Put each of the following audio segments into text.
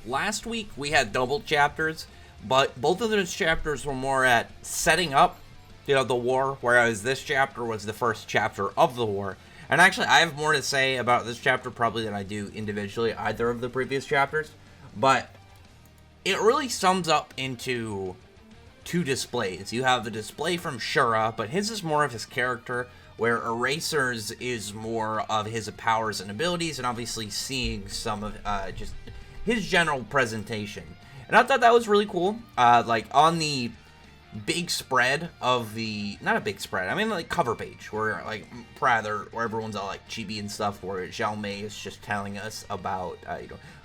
last week we had double chapters, but both of those chapters were more at setting up, the war, whereas this chapter was the first chapter of the war. And actually, I have more to say about this chapter probably than I do individually either of the previous chapters, but it really sums up into two displays. You have the display from Shura, but his is more of his character, where Eraser's is more of his powers and abilities, and obviously seeing some of just his general presentation. And I thought that was really cool. Like on the big spread of the, not a big spread, I mean like cover page, where like rather where everyone's all like chibi and stuff, where Xiao Mei is just telling us about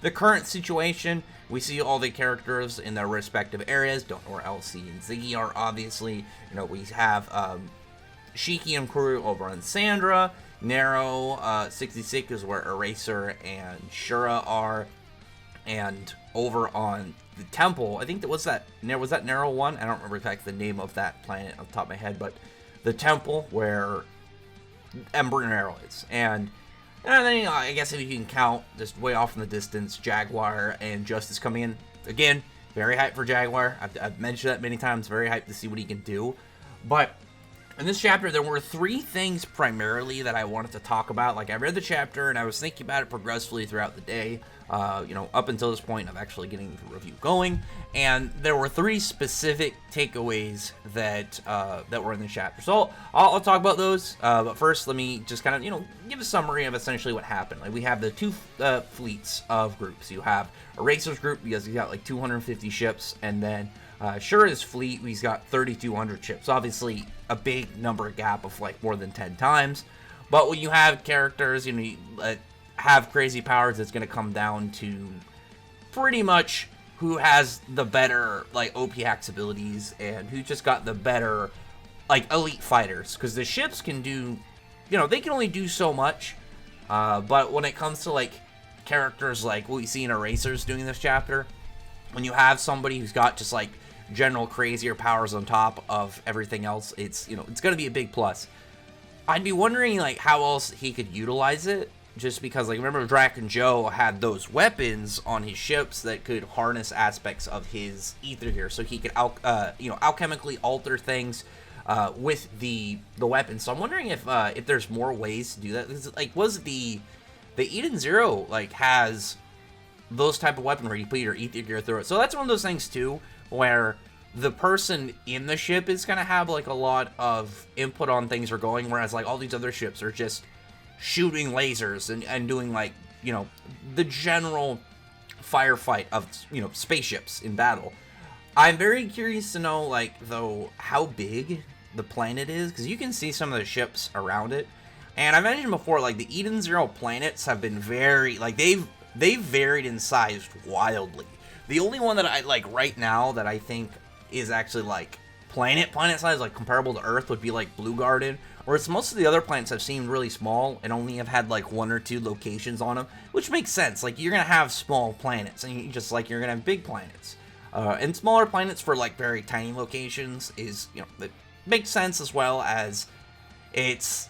the current situation. We see all the characters in their respective areas. Don't know where Elsie and Ziggy are, obviously. We have Shiki and Kuru over on Sandra. Narrow 66 is where Eraser and Shura are, and over on the temple, I think was that Narrow 1? I don't remember exactly the name of that planet off the top of my head, but the temple where Ember Narrow is. And then, I guess if you can count, just way off in the distance, Jaguar and Justice coming in. Again, very hyped for Jaguar. I've mentioned that many times, very hyped to see what he can do. But in this chapter, there were three things primarily that I wanted to talk about. Like, I read the chapter, and I was thinking about it progressively throughout the day, up until this point of actually getting the review going. And there were three specific takeaways that were in the chapter. So I'll talk about those. But first, let me just kind of, give a summary of essentially what happened. Like, we have the two fleets of groups. You have Eraser's group, because he's got like 250 ships, and then Shura's fleet, he's got 3,200 ships. Obviously, a big number gap of like more than 10 times. But when you have characters, have crazy powers, it's going to come down to pretty much who has the better like OP hacks abilities and who just got the better like elite fighters. Because the ships can do, they can only do so much. But when it comes to like characters like what we see in Erasers doing this chapter, when you have somebody who's got just like general crazier powers on top of everything else, it's it's going to be a big plus. I'd be wondering like how else he could utilize it, just because like remember Drac and Joe had those weapons on his ships that could harness aspects of his ether gear, so he could alchemically alter things with the weapons. So I'm wondering if there's more ways to do that. Like, was the Eden Zero like has those type of weaponry, you put your ether gear through it. So that's one of those things too, where the person in the ship is gonna have like a lot of input on things are going, whereas like all these other ships are just shooting lasers and doing like the general firefight of spaceships in battle. I'm very curious to know like though how big the planet is, because you can see some of the ships around it, and I mentioned before like the Eden Zero planets have been very like they've varied in size wildly. The only one that I like right now that I think is actually like planet size, like comparable to Earth, would be like Blue Garden, whereas most of the other planets have seemed really small and only have had like one or two locations on them, which makes sense. Like, you're gonna have small planets, and you're gonna have big planets, and smaller planets for like very tiny locations is it makes sense, as well as it's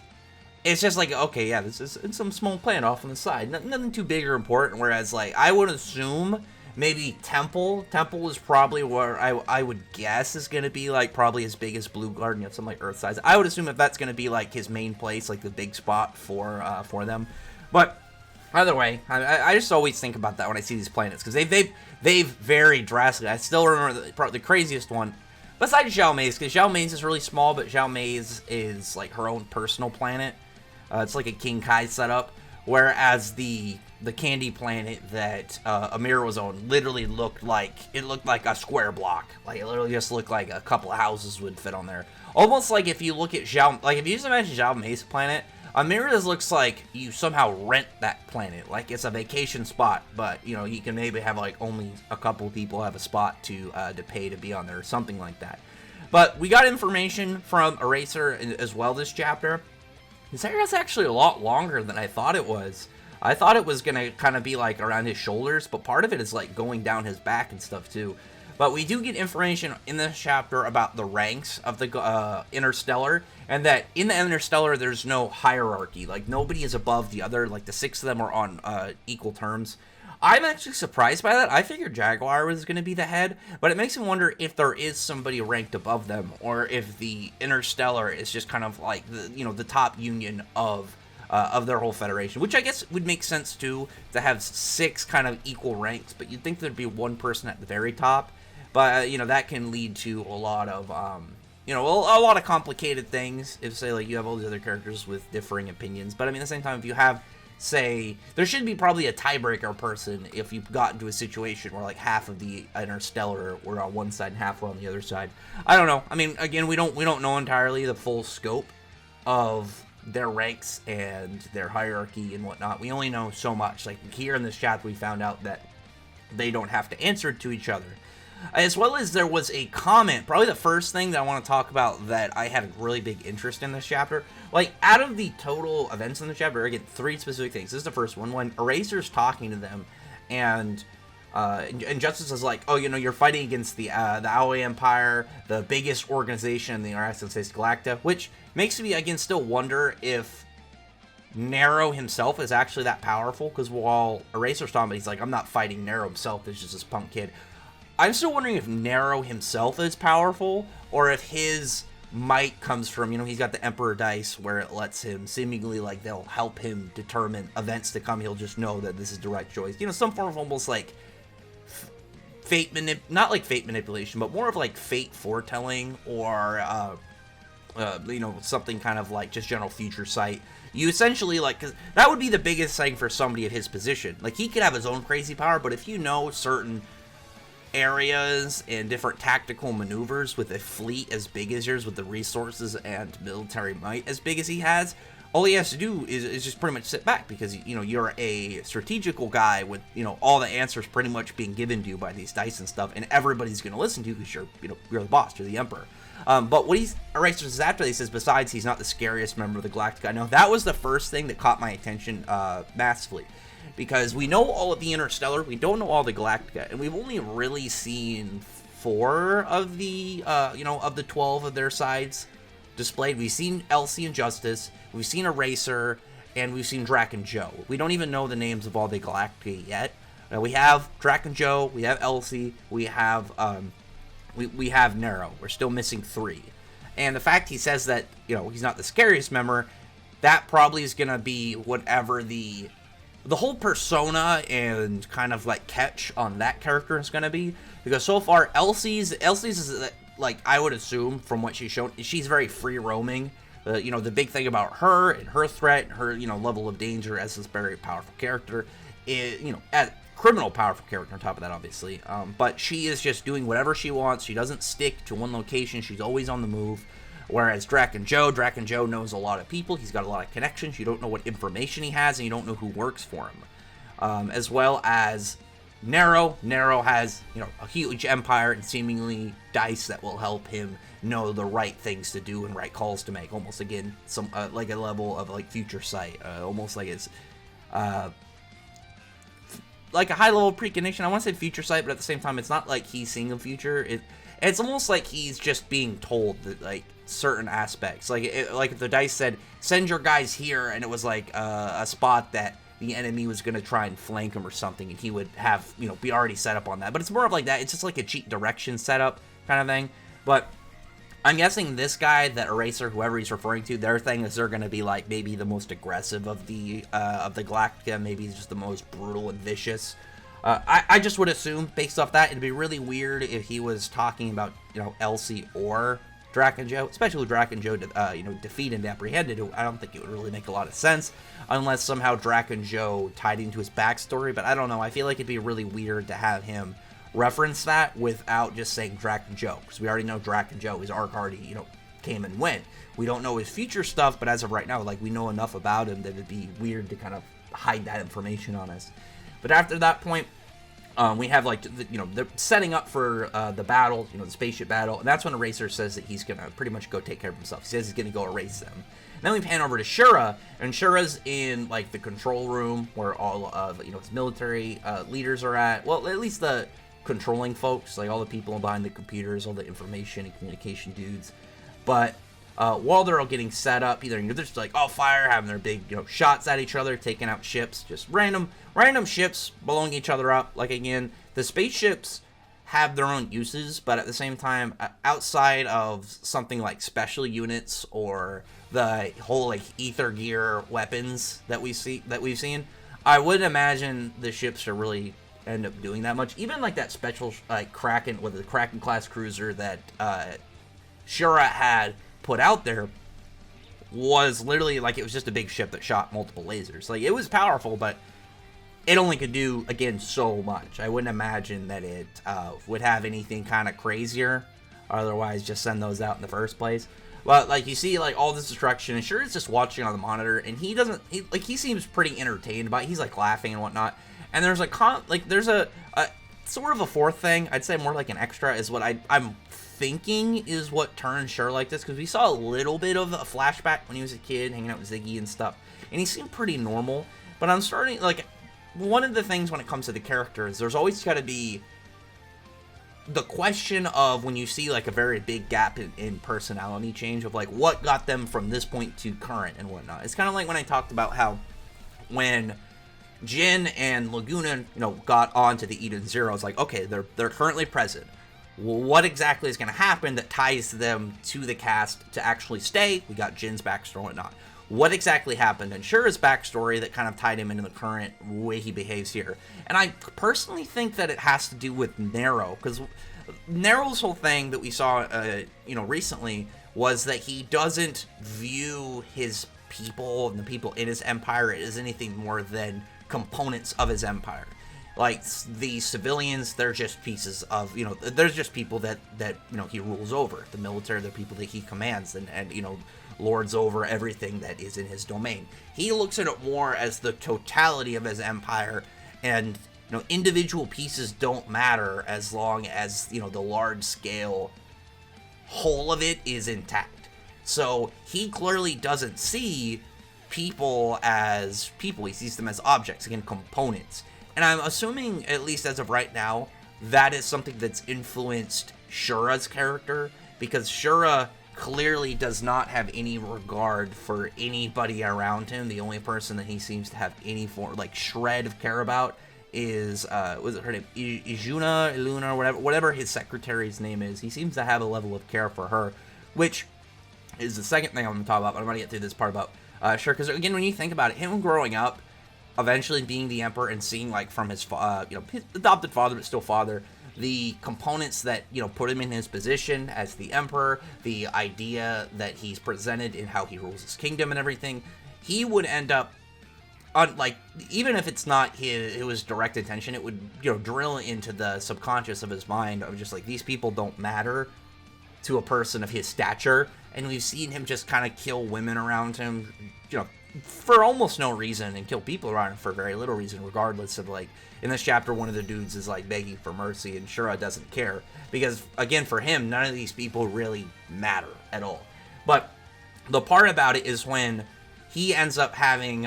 just like, okay, yeah, it's some small planet off on the side, nothing too big or important. Whereas like I would assume maybe Temple is probably where I would guess is going to be like probably as big as Blue Garden, something like Earth size. I would assume if that's going to be like his main place, like the big spot for them. But either way, I just always think about that when I see these planets, because they've varied drastically. I still remember the craziest one, besides Xiao Mei's, because Xiao Mei's is really small, but Xiao Mei's is like her own personal planet. It's like a King Kai setup, whereas the candy planet that Amir was on literally looked like a square block. Like, it literally just looked like a couple of houses would fit on there. Almost like if you look at if you just imagine Xiao Mei's planet, Amira's looks like you somehow rent that planet. Like, it's a vacation spot, but you can maybe have like only a couple of people have a spot to pay to be on there or something like that. But we got information from Eraser as well this chapter. His hair is actually a lot longer than I thought it was. I thought it was going to kind of be like around his shoulders, but part of it is like going down his back and stuff too. But we do get information in this chapter about the ranks of the Interstellar, and that in the Interstellar there's no hierarchy. Like, nobody is above the other. Like, the six of them are on equal terms. I'm actually surprised by that. I figured Jaguar was going to be the head, but it makes me wonder if there is somebody ranked above them, or if the Interstellar is just kind of like the top union of their whole federation, which I guess would make sense too, to have 6 kind of equal ranks. But you'd think there'd be one person at the very top, but that can lead to a lot of a lot of complicated things. If say like you have all these other characters with differing opinions, but I mean at the same time, if you have say there should be probably a tiebreaker person if you got into a situation where like half of the Interstellar were on one side and half were on the other side. I don't know. I mean, again, we don't know entirely the full scope of their ranks and their hierarchy and whatnot. We only know so much. Like here in this chapter, we found out that they don't have to answer to each other. As well as there was a comment, probably the first thing that I want to talk about that I had a really big interest in this chapter. Like, out of the total events in the chapter, again, 3 specific things. This is the first one, when Eraser's talking to them, and Justice is like, oh, you're fighting against the Aoi Empire, the biggest organization in the United States Galacta, which makes me, again, still wonder if Nero himself is actually that powerful, because while Eraser's talking, he's like, I'm not fighting Nero himself, it's just this punk kid. I'm still wondering if Nero himself is powerful, or if his might comes from, he's got the Emperor Dice, where it lets him seemingly, like, they'll help him determine events to come. He'll just know that this is direct choice. Some form of almost, like, not like fate manipulation, but more of, like, fate foretelling, or, something kind of like just general future sight. You essentially, like, cause that would be the biggest thing for somebody of his position. Like, he could have his own crazy power, but if you know certain areas and different tactical maneuvers with a fleet as big as yours, with the resources and military might as big as he has, all he has to do is just pretty much sit back, because you're a strategical guy with all the answers pretty much being given to you by these dice and stuff, and everybody's going to listen to you because you're the boss, you're the emperor. But what Eraser's after, he says, besides, he's not the scariest member of the Galactica. Now, that was the first thing that caught my attention massively. Because we know all of the Interstellar, we don't know all the Galactica, and we've only really seen 4 of the, of the 12 of their sides displayed. We've seen Elsie and Justice, we've seen Eraser, and we've seen Drac and Joe. We don't even know the names of all the Galactica yet. We have Drac and Joe, we have Elsie, we have, we have Nero. We're still missing 3. And the fact he says that, he's not the scariest member, that probably is going to be whatever the whole persona and kind of like catch on that character is going to be, because so far Elsie's is, like, I would assume from what she's shown, she's very free roaming. The big thing about her and her threat and her level of danger as this very powerful character is as criminal powerful character on top of that, obviously, but she is just doing whatever she wants. She doesn't stick to one location, she's always on the move. Whereas Drac and Joe knows a lot of people. He's got a lot of connections. You don't know what information he has, and you don't know who works for him. As well as Nero. Nero has, a huge empire and seemingly dice that will help him know the right things to do and right calls to make. Almost, again, some like a level of like future sight. Almost like it's like a high level precognition. I want to say future sight, but at the same time, it's not like he's seeing the future. It's almost like he's just being told that, like, certain aspects, like if the dice said send your guys here, and it was like a spot that the enemy was going to try and flank him or something, and he would have be already set up on that. But it's more of like that. It's just like a cheat direction setup kind of thing. But I'm guessing this guy, that Eraser, whoever he's referring to, their thing is they're going to be like maybe the most aggressive of the Galactica. Maybe he's just the most brutal and vicious. I just would assume, based off that, it'd be really weird if he was talking about Elsie or Drac and Joe, especially with Drac and Joe, defeated and apprehended. I don't think it would really make a lot of sense unless somehow Drac and Joe tied into his backstory. But I don't know. I feel like it'd be really weird to have him reference that without just saying Drac and Joe, because we already know Drac and Joe. His arc already, came and went. We don't know his future stuff, but as of right now, like, we know enough about him that it'd be weird to kind of hide that information on us. But after that point, we have, like, they're setting up for the battle, the spaceship battle, and that's when Eraser says that he's gonna pretty much go take care of himself. He says he's gonna go erase them. And then we pan over to Shura, and Shura's in, like, the control room where all of, his military leaders are at. Well, at least the controlling folks, like all the people behind the computers, all the information and communication dudes. But while they're all getting set up. Either they're just like all fire, having their big shots at each other, taking out ships, just random ships blowing each other up. Like, again, the spaceships have their own uses, but at the same time, outside of something like special units or the whole like ether gear weapons that we've seen, I wouldn't imagine the ships to really end up doing that much. Even like that special like Kraken with the Kraken class cruiser that Shura had put out there was literally like, it was just a big ship that shot multiple lasers. Like, it was powerful, but it only could do, again, so much. I wouldn't imagine that it would have anything kind of crazier. Otherwise, just send those out in the first place. But, like, you see, like, all this destruction, and Shura's just watching on the monitor, and he seems pretty entertained by it. He's, like, laughing and whatnot. And there's, there's a sort of a fourth thing, I'd say more like an extra, is what I'm thinking is what turned Shura like this, because we saw a little bit of a flashback when he was a kid, hanging out with Ziggy and stuff, and he seemed pretty normal. But I'm starting, like, one of the things when it comes to the characters, there's always got to be the question of when you see like a very big gap in personality change of like what got them from this point to current and whatnot. It's kind of like when I talked about how when Jin and Laguna, got onto the Eden Zero, it's like, okay, they're currently present. Well, what exactly is going to happen that ties them to the cast to actually stay? We got Jin's backstory and whatnot. What exactly happened in Shura's backstory that kind of tied him into the current way he behaves here? And I personally think that it has to do with Nero, because Nero's whole thing that we saw, recently was that he doesn't view his people and the people in his empire as anything more than components of his empire. Like, the civilians, they're just pieces of, there's just people that he rules over. The military, they're people that he commands and lords over everything that is in his domain. He looks at it more as the totality of his empire, and individual pieces don't matter as long as the large scale whole of it is intact. So he clearly doesn't see people as people. He sees them as objects, again, components. And I'm assuming, at least as of right now, that is something that's influenced Shura's character, because Shura clearly does not have any regard for anybody around him. The only person that he seems to have any form, like, shred of care about is, was it her name? Iluna, whatever his secretary's name is. He seems to have a level of care for her, which is the second thing I'm going to talk about, but I'm going to get through this part about Shura, because, again, when you think about it, him growing up, eventually being the Emperor and seeing, like, from his, his adopted father, but still father, the components that, put him in his position as the Emperor, the idea that he's presented in how he rules his kingdom and everything, he would end up, even if it's not his direct intention, it would, drill into the subconscious of his mind of just, like, these people don't matter to a person of his stature, and we've seen him just kind of kill women around him, for almost no reason, and kill people around him for very little reason, regardless of, like, in this chapter, one of the dudes is, like, begging for mercy, and Shura doesn't care, because, again, for him, none of these people really matter at all. But the part about it is when he ends up having,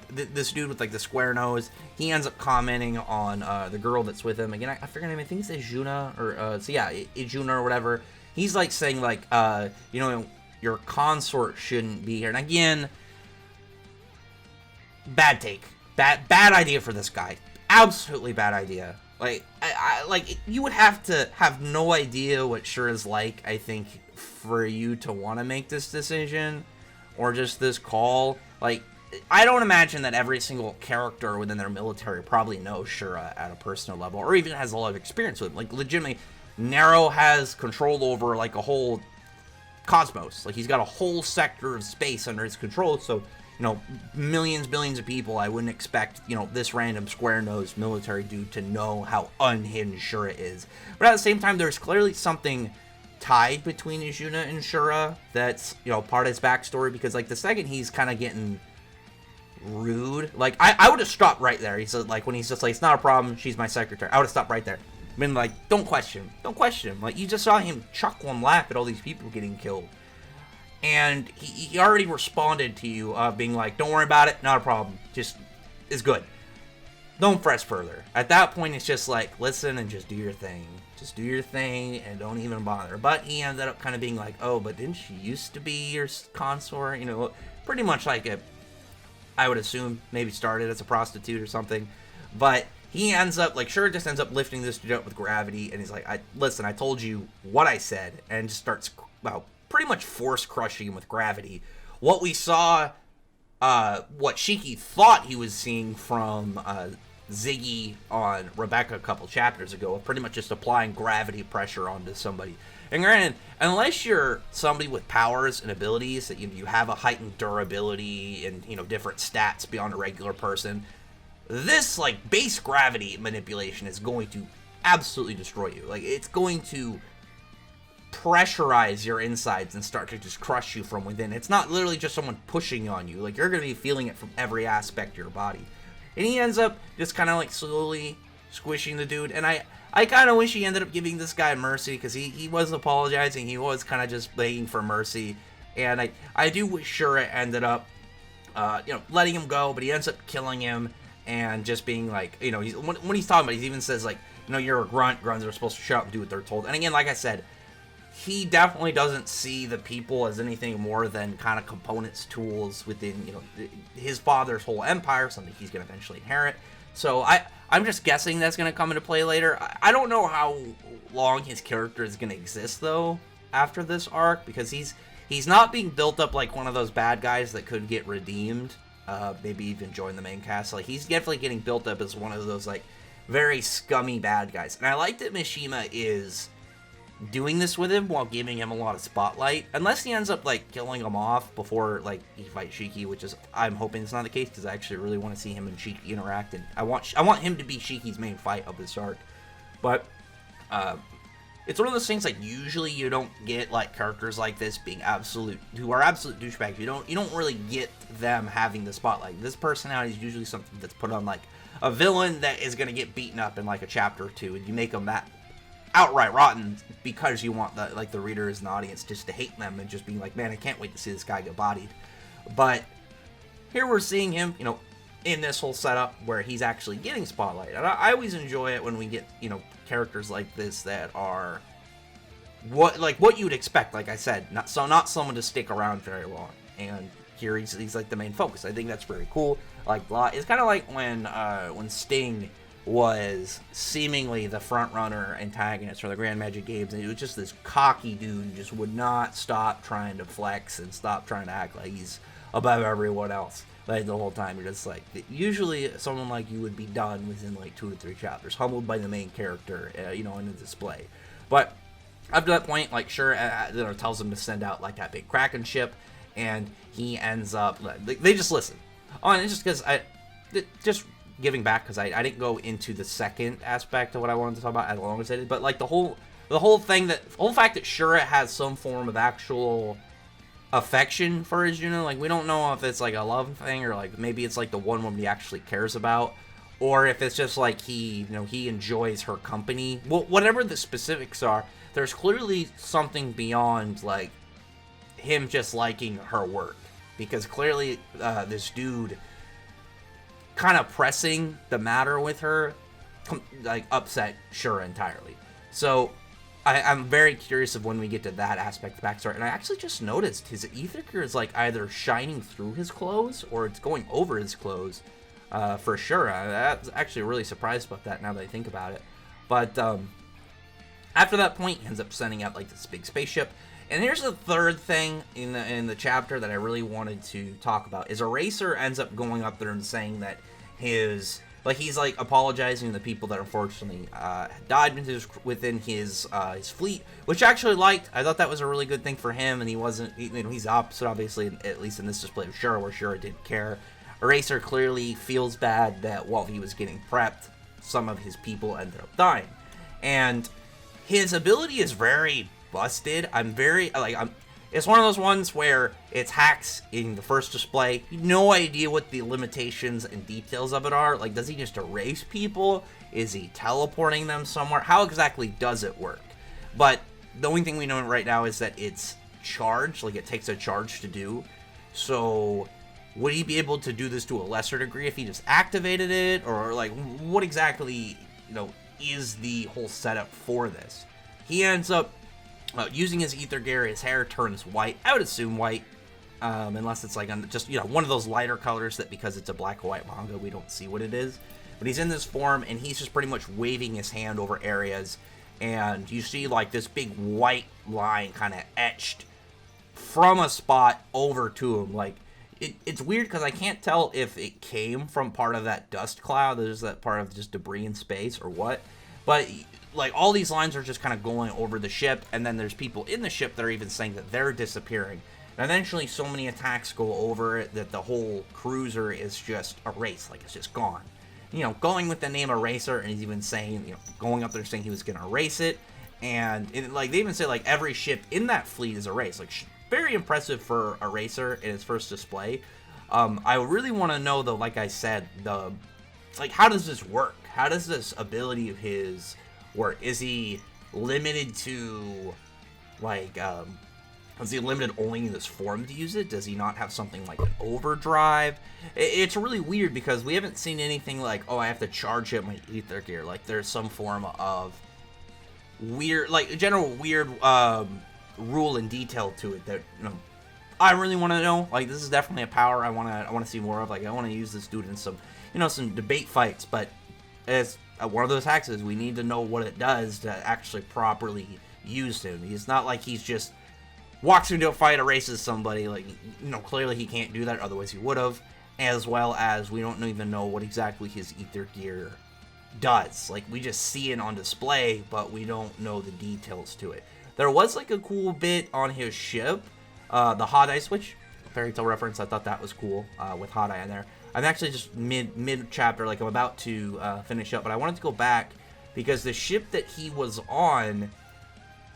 this dude with, like, the square nose, he ends up commenting on the girl that's with him. Again, I forget her name, I think it's Ijuna, or, Ijuna or whatever. He's, like, saying, like, your consort shouldn't be here. And again, bad take. Bad idea for this guy. Absolutely bad idea. Like, you would have to have no idea what Shura's like, I think, for you to want to make this decision, or just this call. Like, I don't imagine that every single character within their military probably knows Shura at a personal level, or even has a lot of experience with him. Like, legitimately, Nero has control over, like, a whole cosmos. Like, he's got a whole sector of space under his control, so millions, billions of people, I wouldn't expect, this random square-nosed military dude to know how unhinged Shura is. But at the same time, there's clearly something tied between Ijuna and Shura that's, part of his backstory, because, like, the second he's kind of getting rude, like, I would have stopped right there. He's like, when he's just like, it's not a problem, she's my secretary, I would have stopped right there. I mean, like, don't question him. Like, you just saw him chuckle and laugh at all these people getting killed. And he already responded to you, being like, don't worry about it, not a problem, just is good. don't press further. At that point, it's just like, listen and just do your thing. Just do your thing and don't even bother. But he ended up kind of being like, oh, but didn't she used to be your consort? You know, pretty much like I would assume maybe started as a prostitute or something. But he ends up, like, Shura just ends up lifting this dude up with gravity. And he's like, listen, I told you what I said. And just starts, well, pretty much force crushing him with gravity. What we saw, what Shiki thought he was seeing from Ziggy on Rebecca a couple chapters ago, of pretty much just applying gravity pressure onto somebody. And granted, unless you're somebody with powers and abilities that you have a heightened durability and, you know, different stats beyond a regular person, this, like, base gravity manipulation is going to absolutely destroy you. Like, it's going to pressurize your insides and start to just crush you from within. It's not literally just someone pushing on you. Like, you're going to be feeling it from every aspect of your body. And he ends up just kind of, like, slowly squishing the dude. And I kind of wish he ended up giving this guy mercy, because he wasn't apologizing. He was kind of just begging for mercy. And I do wish Shura ended up, you know, letting him go, but he ends up killing him and just being like, you know, when he's talking about it, he even says, like, you know, you're a grunt. Grunts are supposed to shut up and do what they're told. And again, like I said, he definitely doesn't see the people as anything more than kind of components, tools within, you know, his father's whole empire, something he's going to eventually inherit. So I'm just guessing that's going to come into play later. I don't know how long his character is going to exist, though, after this arc, because he's not being built up like one of those bad guys that could get redeemed, maybe even join the main cast. Like, he's definitely getting built up as one of those, like, very scummy bad guys. And I like that Mishima is doing this with him while giving him a lot of spotlight, unless he ends up, like, killing him off before, like, he fights Shiki, which is, I'm hoping it's not the case, because I actually really want to see him and Shiki interact, and I want him to be Shiki's main fight of this arc. But it's one of those things, like, usually you don't get, like, characters like this being who are absolute douchebags. You don't really get them having the spotlight. This personality is usually something that's put on, like, a villain that is going to get beaten up in, like, a chapter or two, and you make them that outright rotten because you want the readers and the audience just to hate them and just being like, man, I can't wait to see this guy get bodied. But here we're seeing him, you know, in this whole setup where he's actually getting spotlight. And I always enjoy it when we get, you know, characters like this that are what you would expect. Like I said, not someone to stick around very long. And here he's like the main focus. I think that's very cool. Like, it's kind of like when Sting was seemingly the front-runner antagonist for the Grand Magic Games, and he was just this cocky dude who just would not stop trying to flex and stop trying to act like he's above everyone else. Like, the whole time, you're just like, usually someone like you would be done within, like, 2 to 3 chapters, humbled by the main character, you know, in the display. But after that point, like, Shura, you know, tells him to send out, like, that big Kraken ship, and he ends up, they just listen. Oh, and it's just because giving back, because I didn't go into the second aspect of what I wanted to talk about as long as I did, but, like, the whole fact that Shura has some form of actual affection for Izuna, like, we don't know if it's like a love thing, or like maybe it's like the one woman he actually cares about, or if it's just like he enjoys her company. Well, whatever the specifics are, there's clearly something beyond like him just liking her work, because clearly this dude kind of pressing the matter with her, like, upset Shura entirely. So I'm very curious of when we get to that aspect of the backstory. And I actually just noticed his ether gear is like either shining through his clothes or it's going over his clothes, for sure. I was actually really surprised about that now that I think about it. But after that point, he ends up sending out like this big spaceship. And here's the third thing in the chapter that I really wanted to talk about, is Eraser ends up going up there and saying that he's like apologizing to the people that unfortunately died within his fleet, which I actually liked. I thought that was a really good thing for him, and he's the opposite, obviously, at least in this display of Shura, where Shura didn't care. Eraser clearly feels bad that while he was getting prepped, some of his people ended up dying, and his ability is very busted. It's one of those ones where it's hacks in the first display. No idea what the limitations and details of it are. Like, does he just erase people? Is he teleporting them somewhere? How exactly does it work? But the only thing we know right now is that it's charged. Like, it takes a charge to do. So would he be able to do this to a lesser degree if he just activated it? Or, like, what exactly, is the whole setup for this? He ends up using his ether gear. His hair turns white. I would assume white, unless it's like just one of those lighter colors that, because it's a black and white manga, we don't see what it is. But he's in this form, and he's just pretty much waving his hand over areas, and you see like this big white line kind of etched from a spot over to him. Like, it's weird because I can't tell if it came from part of that dust cloud, there's that part of just debris in space, or what. But like, all these lines are just kind of going over the ship, and then there's people in the ship that are even saying that they're disappearing. And eventually so many attacks go over it that the whole cruiser is just erased, like it's just gone. Going with the name Eraser, and he's even saying, going up there saying he was going to erase it. And like, they even say, like, every ship in that fleet is erased. Like, very impressive for Eraser in his first display. I really want to know, though, like I said, how does this work? How does this ability of his work? Is he limited to, like, is he limited only in this form to use it? Does he not have something like an overdrive? It's really weird because we haven't seen anything like, oh, I have to charge up my ether gear. Like, there's some form of weird, like, general weird rule and detail to it that, I really want to know. Like, this is definitely a power I want to see more of. Like, I want to use this dude in some, some debate fights. But as one of those hacks is, we need to know what it does to actually properly use him. It's not like he's just walks into a fight, erases somebody. Like, clearly he can't do that, otherwise he would have. As well as we don't even know what exactly his ether gear does. Like, we just see it on display, but we don't know the details to it. There was, like, a cool bit on his ship, the Hot Eye switch, Fairy Tail reference. I thought that was cool, with Hot Eye in there. I'm actually just mid-chapter, like, I'm about to finish up, but I wanted to go back because the ship that he was on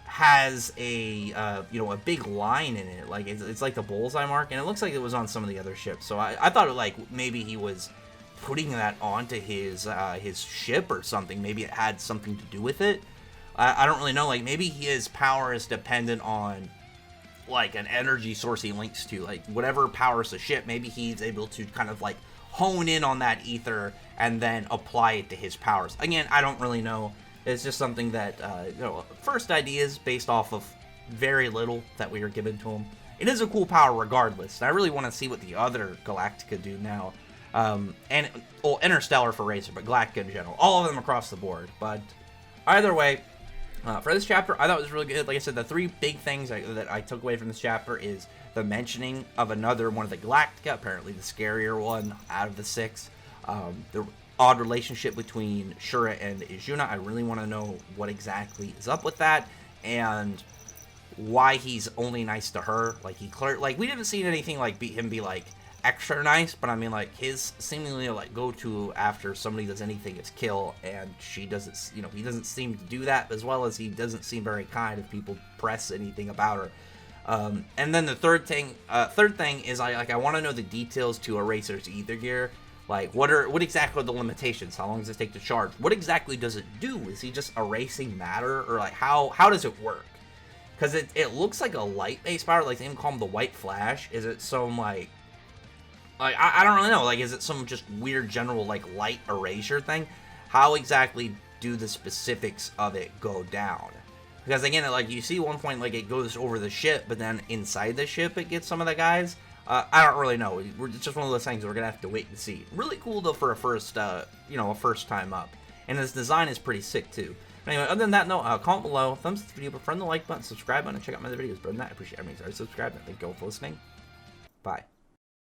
has a a big line in it. Like, it's like the bullseye mark, and it looks like it was on some of the other ships. So I thought like maybe he was putting that onto his ship or something. Maybe it had something to do with it. I don't really know. Like, maybe his power is dependent on like an energy source he links to, like whatever powers the ship. Maybe he's able to kind of like hone in on that ether and then apply it to his powers. Again, I don't really know. It's just something that, first ideas based off of very little that we were given to him. It is a cool power regardless. I really want to see what the other Galactica do now. Interstellar for Racer, but Galactica in general. All of them across the board. But either way, for this chapter, I thought it was really good. Like I said, the three big things that I took away from this chapter is the mentioning of another one of the Galactica, apparently the scarier one out of the 6. The odd relationship between Shura and Izuna. I really want to know what exactly is up with that, and why he's only nice to her. Like, we didn't see anything like him be like extra nice, but I mean, like, his seemingly like go to after somebody does anything is kill, and she doesn't, he doesn't seem to do that, as well as he doesn't seem very kind if people press anything about her. And then the third thing is I want to know the details to Eraser's ether gear. Like, what exactly are the limitations? How long does it take to charge? What exactly does it do? Is he just erasing matter? Or, like, how does it work? Because it looks like a light-based power. Like, they even call him the White Flash. Is it some, like I don't really know. Like, is it some just weird general, like, light erasure thing? How exactly do the specifics of it go down? Because, again, like, you see one point, like, it goes over the ship, but then inside the ship it gets some of the guys. I don't really know. It's just one of those things we're gonna have to wait and see. Really cool though for a first, a first time up, and his design is pretty sick too. But anyway, other than that, comment below, thumbs up the video, friend the like button, subscribe button, and check out my other videos. But other than that, I appreciate everybody who's already subscribed. And thank you all for listening. Bye.